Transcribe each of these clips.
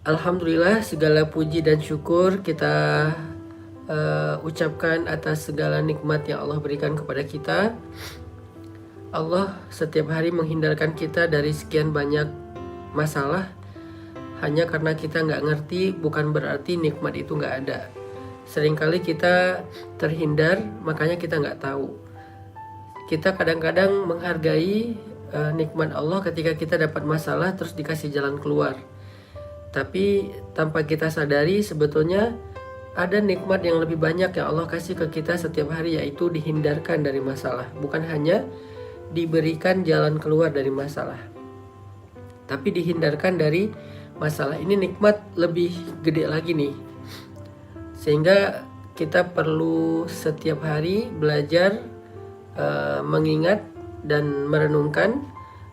Alhamdulillah, segala puji dan syukur kita ucapkan atas segala nikmat yang Allah berikan kepada kita. Allah setiap hari menghindarkan kita dari sekian banyak masalah. Hanya karena kita nggak ngerti, bukan berarti nikmat itu nggak ada. Seringkali kita terhindar, makanya kita nggak tahu. Kita kadang-kadang menghargai nikmat Allah ketika kita dapat masalah terus dikasih jalan keluar. Tapi tanpa kita sadari sebetulnya ada nikmat yang lebih banyak yang Allah kasih ke kita setiap hari, yaitu dihindarkan dari masalah. Bukan hanya diberikan jalan keluar dari masalah, tapi dihindarkan dari masalah. Ini nikmat lebih gede lagi nih. Sehingga kita perlu setiap hari belajar mengingat dan merenungkan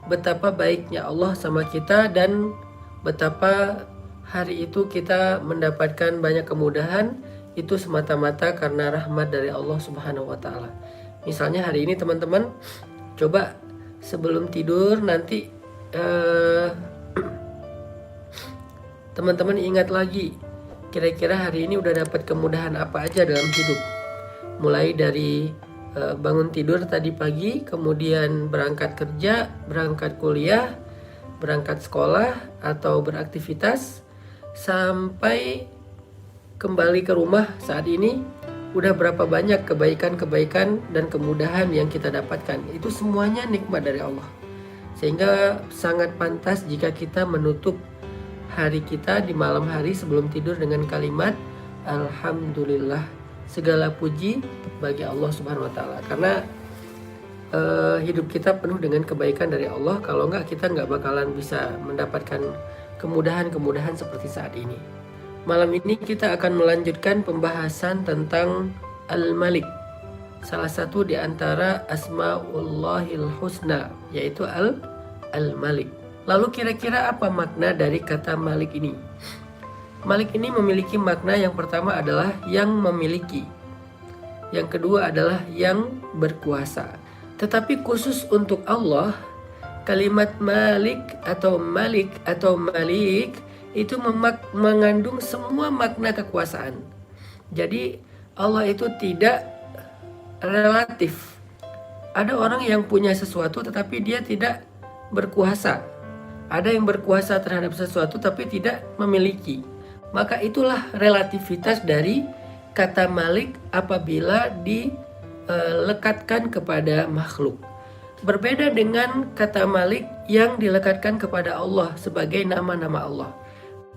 betapa baiknya Allah sama kita dan betapa hari itu kita mendapatkan banyak kemudahan itu semata-mata karena rahmat dari Allah Subhanahu wa taala. Misalnya hari ini teman-teman coba sebelum tidur nanti teman-teman ingat lagi kira-kira hari ini udah dapat kemudahan apa aja dalam hidup. Mulai dari bangun tidur tadi pagi, kemudian berangkat kerja, berangkat kuliah, berangkat sekolah atau beraktivitas, sampai kembali ke rumah saat ini, udah berapa banyak kebaikan-kebaikan dan kemudahan yang kita dapatkan. Itu semuanya nikmat dari Allah. Sehingga sangat pantas jika kita menutup hari kita di malam hari sebelum tidur dengan kalimat Alhamdulillah, segala puji bagi Allah Subhanahu wa taala. Karena hidup kita penuh dengan kebaikan dari Allah. Kalau enggak, kita enggak bakalan bisa mendapatkan kemudahan-kemudahan seperti saat ini. Malam ini kita akan melanjutkan pembahasan tentang Al-Malik, salah satu di antara Asmaullahil Husna, yaitu Al-Malik. Lalu kira-kira apa makna dari kata Malik ini? Malik ini memiliki makna, yang pertama adalah yang memiliki, yang kedua adalah yang berkuasa. Tetapi khusus untuk Allah, kalimat Malik atau Malik atau Malik itu mengandung semua makna kekuasaan. Jadi Allah itu tidak relatif. Ada orang yang punya sesuatu tetapi dia tidak berkuasa. Ada yang berkuasa terhadap sesuatu tapi tidak memiliki. Maka itulah relativitas dari kata Malik apabila dilekatkan kepada makhluk. Berbeda dengan kata Malik yang dilekatkan kepada Allah sebagai nama-nama Allah.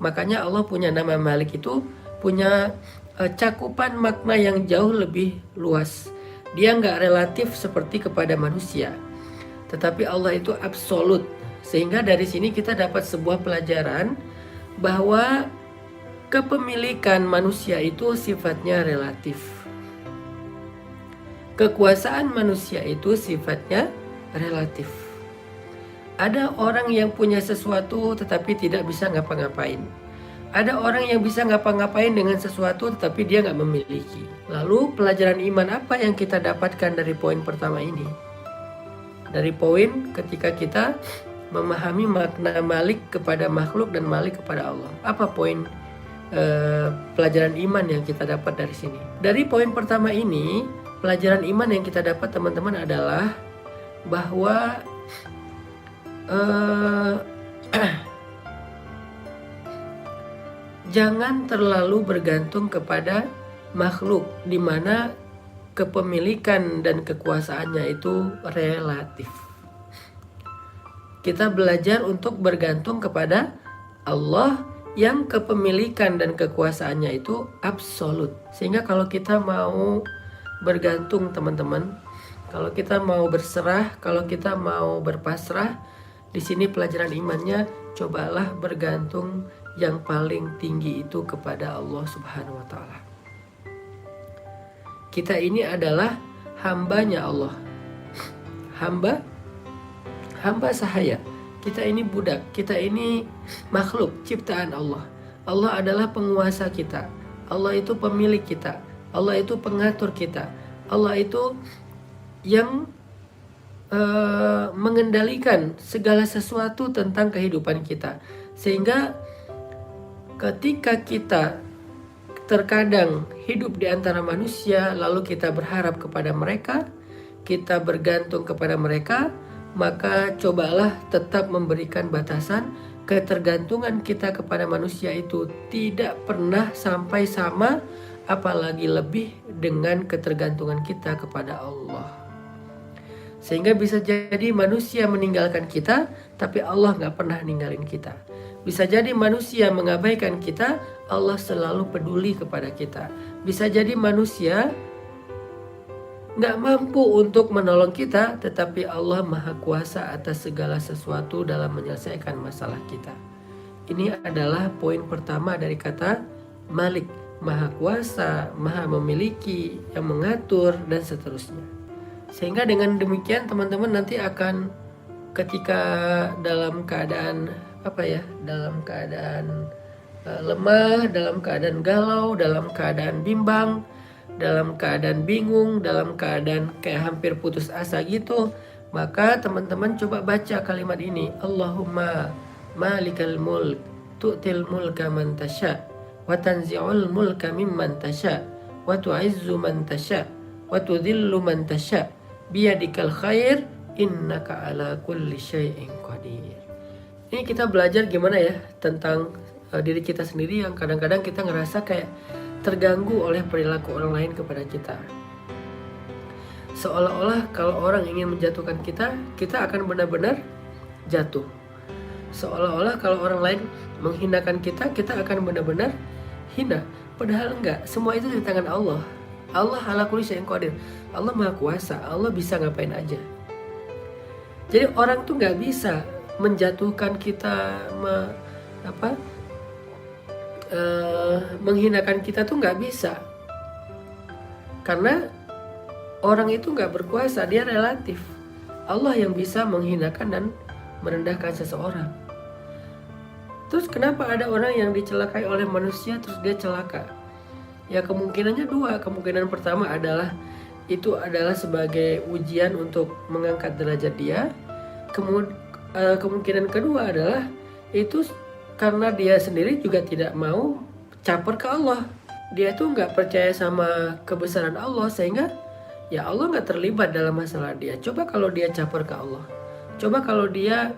Makanya Allah punya nama Malik itu punya cakupan makna yang jauh lebih luas. Dia nggak relatif seperti kepada manusia, tetapi Allah itu absolut. Sehingga dari sini kita dapat sebuah pelajaran bahwa kepemilikan manusia itu sifatnya relatif. Kekuasaan manusia itu sifatnya relatif. Ada orang yang punya sesuatu tetapi tidak bisa ngapa-ngapain. Ada orang yang bisa ngapa-ngapain dengan sesuatu tetapi dia nggak memiliki. Lalu pelajaran iman apa yang kita dapatkan dari poin pertama ini? Dari poin ketika kita memahami makna Malik kepada makhluk dan Malik kepada Allah. Apa poin pelajaran iman yang kita dapat dari sini? Dari poin pertama ini, pelajaran iman yang kita dapat teman-teman adalah bahwa jangan terlalu bergantung kepada makhluk, di mana kepemilikan dan kekuasaannya itu relatif. Kita belajar untuk bergantung kepada Allah yang kepemilikan dan kekuasaannya itu absolut. Sehingga kalau kita mau bergantung teman-teman, kalau kita mau berserah, kalau kita mau berpasrah, di sini pelajaran imannya cobalah bergantung yang paling tinggi itu kepada Allah Subhanahu wa taala. Kita ini adalah hambanya Allah. Hamba sahaya. Kita ini budak, kita ini makhluk ciptaan Allah. Allah adalah penguasa kita. Allah itu pemilik kita. Allah itu pengatur kita. Allah itu yang mengendalikan segala sesuatu tentang kehidupan kita. Sehingga ketika kita terkadang hidup di antara manusia, lalu kita berharap kepada mereka, kita bergantung kepada mereka, maka cobalah tetap memberikan batasan. Ketergantungan kita kepada manusia itu tidak pernah sampai sama, apalagi lebih dengan ketergantungan kita kepada Allah. Sehingga bisa jadi manusia meninggalkan kita, tapi Allah gak pernah ninggalin kita. Bisa jadi manusia mengabaikan kita, Allah selalu peduli kepada kita. Bisa jadi manusia gak mampu untuk menolong kita, tetapi Allah Maha Kuasa atas segala sesuatu dalam menyelesaikan masalah kita. Ini adalah poin pertama dari kata Malik, Maha Kuasa, Maha Memiliki, yang mengatur, dan seterusnya. Sehingga dengan demikian teman-teman nanti akan ketika dalam keadaan dalam keadaan lemah, dalam keadaan galau, dalam keadaan bimbang, dalam keadaan bingung, dalam keadaan kayak hampir putus asa gitu, maka teman-teman coba baca kalimat ini, Allahumma malikal mulk tu'til mulka man tasha wa tanzi'ul mulka mimman tasha wa tu'izzu man tasha wa tudhillu man tasha biyadikal khair innaka ala kulli syai'in qadir. Ini kita belajar gimana ya tentang diri kita sendiri yang kadang-kadang kita ngerasa kayak terganggu oleh perilaku orang lain kepada kita. Seolah-olah kalau orang ingin menjatuhkan kita, kita akan benar-benar jatuh. Seolah-olah kalau orang lain menghinakan kita, kita akan benar-benar hina. Padahal enggak, semua itu di tangan Allah. Allah ala kulli syai'in qadir. Allah Maha Kuasa, Allah bisa ngapain aja. Jadi orang tuh nggak bisa menjatuhkan kita, menghinakan kita tuh nggak bisa. Karena orang itu nggak berkuasa, dia relatif. Allah yang bisa menghinakan dan merendahkan seseorang. Terus kenapa ada orang yang dicelakai oleh manusia terus dia celaka? Ya kemungkinannya dua. Kemungkinan pertama adalah itu adalah sebagai ujian untuk mengangkat derajat dia. Kemungkinan kedua adalah itu karena dia sendiri juga tidak mau caper ke Allah. Dia tuh nggak percaya sama kebesaran Allah, sehingga ya Allah nggak terlibat dalam masalah dia. Coba kalau dia caper ke Allah, coba kalau dia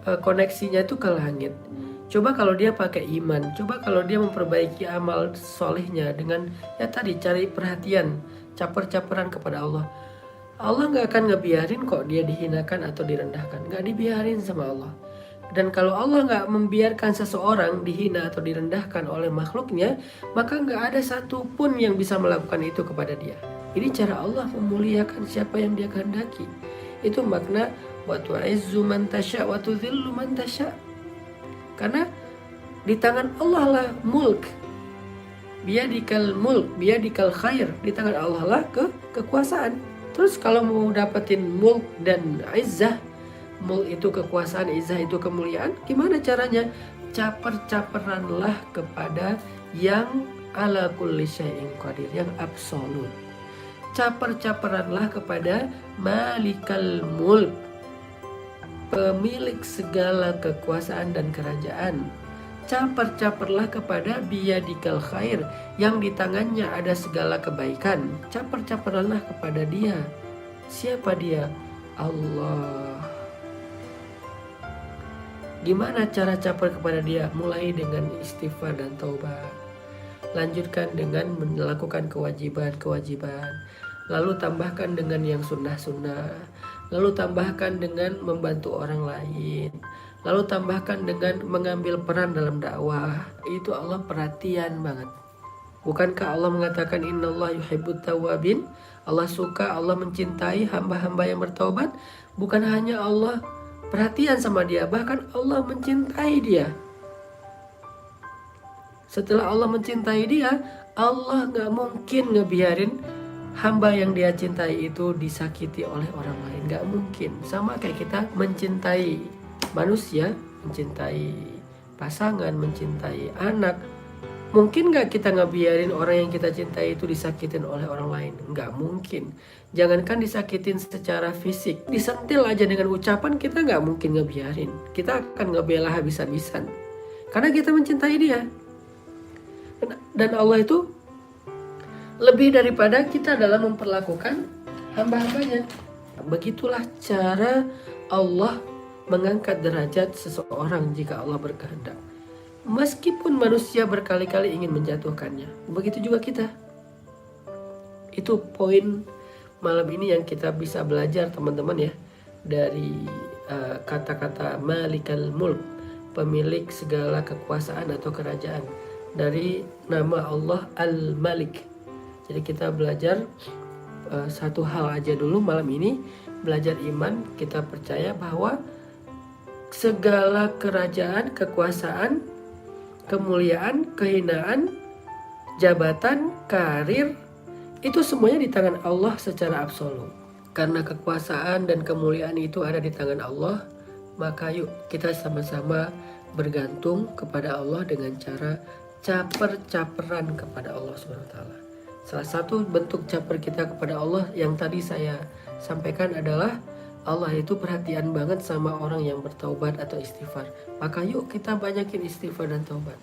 koneksinya itu ke langit, coba kalau dia pakai iman, coba kalau dia memperbaiki amal solehnya dengan ya tadi cari perhatian, caper-caperan kepada Allah. Allah nggak akan ngebiarin kok dia dihinakan atau direndahkan, nggak dibiarin sama Allah. Dan kalau Allah nggak membiarkan seseorang dihina atau direndahkan oleh makhluknya, maka nggak ada satupun yang bisa melakukan itu kepada dia. Ini cara Allah memuliakan siapa yang dia kehendaki. Itu makna wa tu'izzu man tasya wa tudhillu man tasya. Karena di tangan Allah lah mulk. Biyadikal mulk, biyadikal khair. Di tangan Allah lah kekuasaan. Terus kalau mau dapetin mulk dan izzah, mulk itu kekuasaan, izzah itu kemuliaan, gimana caranya? Caper-caperanlah kepada yang ala kulli syai'in qadir, yang absolut. Caper-caperanlah kepada malikal mulk, pemilik segala kekuasaan dan kerajaan. Caper-caperlah kepada biyadikal khair, yang di tangannya ada segala kebaikan. Caper-caperlah kepada dia. Siapa dia? Allah. Gimana cara caper kepada dia? Mulai dengan istighfar dan taubat. Lanjutkan dengan melakukan kewajiban-kewajiban. Lalu tambahkan dengan yang sunnah-sunnah. Lalu tambahkan dengan membantu orang lain. Lalu tambahkan dengan mengambil peran dalam dakwah. Itu Allah perhatian banget. Bukankah Allah mengatakan innallaha yuhibbut tawwabin? Allah suka, Allah mencintai hamba-hamba yang bertaubat. Bukan hanya Allah perhatian sama dia, bahkan Allah mencintai dia. Setelah Allah mencintai dia, Allah gak mungkin ngebiarin hamba yang dia cintai itu disakiti oleh orang lain. Gak mungkin. Sama kayak kita mencintai manusia, mencintai pasangan, mencintai anak. Mungkin gak kita ngebiarin orang yang kita cintai itu disakitin oleh orang lain? Gak mungkin. Jangankan disakitin secara fisik, disentil aja dengan ucapan kita gak mungkin ngebiarin. Kita akan ngebela habis-habisan karena kita mencintai dia. Dan Allah itu lebih daripada kita dalam memperlakukan hamba-hambanya. Begitulah cara Allah mengangkat derajat seseorang jika Allah berkehendak. Meskipun manusia berkali-kali ingin menjatuhkannya, begitu juga kita. Itu poin malam ini yang kita bisa belajar teman-teman ya, dari kata-kata Malikal Mulk, pemilik segala kekuasaan atau kerajaan, dari nama Allah Al-Malik. Jadi kita belajar satu hal aja dulu malam ini, belajar iman. Kita percaya bahwa segala kerajaan, kekuasaan, kemuliaan, kehinaan, jabatan, karir, itu semuanya di tangan Allah secara absolut. Karena kekuasaan dan kemuliaan itu ada di tangan Allah, maka yuk kita sama-sama bergantung kepada Allah dengan cara caper-caperan kepada Allah SWT. Salah satu bentuk caper kita kepada Allah yang tadi saya sampaikan adalah Allah itu perhatian banget sama orang yang bertaubat atau istighfar. Maka yuk kita banyakin istighfar dan taubat.